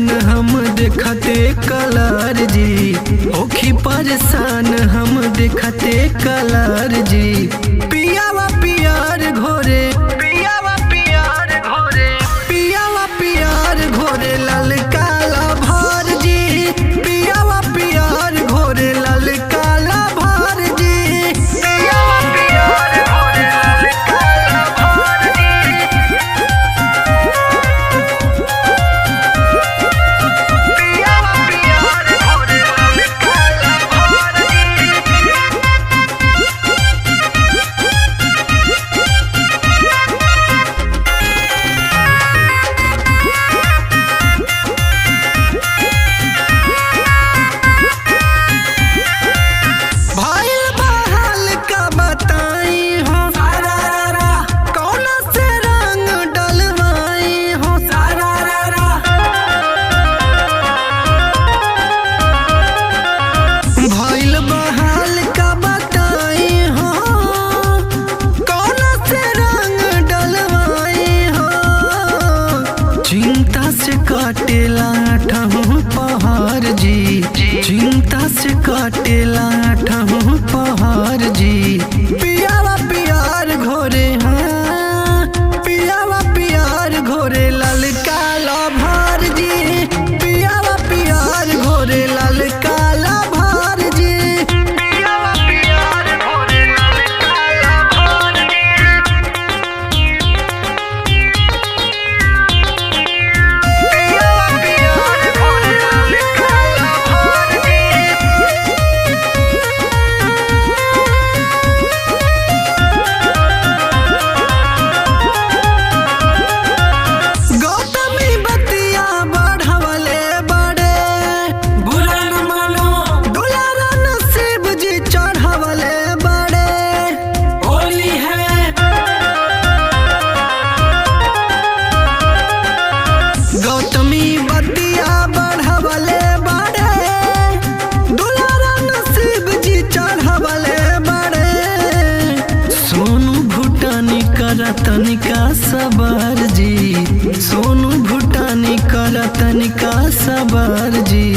परेशान हम देखते कलर जी, ओखी परेशान हम देखते कलर जी। पियावा पियार घोरे, पियावा पियार घोरे, पियावा पियार घोरे लाल काला भार जी। पियावा पियार घोरे लाल काला भार जी। पियावा पियार घोरे लाल काला भार जी। पियावा पियार घोरे लाल काला भार जी। भाई बहाल का बताई हो सारा, कौन से रंग डलवाई हो सारा। भाईल बहाल का बताई हो, कौन से रंग डलवाई हो। चिंता से काटेला ठहु पहाड़ जी, चिंता से काटेला ठहु पहाड़ जी। पियावा पियार घोरे, हाँ पियावा पियार घोरे लाल काला भार जी। पियावा पियार घोरे लाल काला भार जी। पियावा पियार घोरे लाल काला भार जी। पियावा पियार घोरे लाल काला भार जी। गौतमी बतिया बढ़वले बड़े, बुरा न मानो दुलारा नसीब जी चढ़वले बड़े। होली है गौतमी बतिया बढ़वले बड़े, दुलारा नसीब जी चढ़वले बड़े। सोनू भूटानी करतनी का सबर जी, सोनू भूटानी करतनी का सबर जी।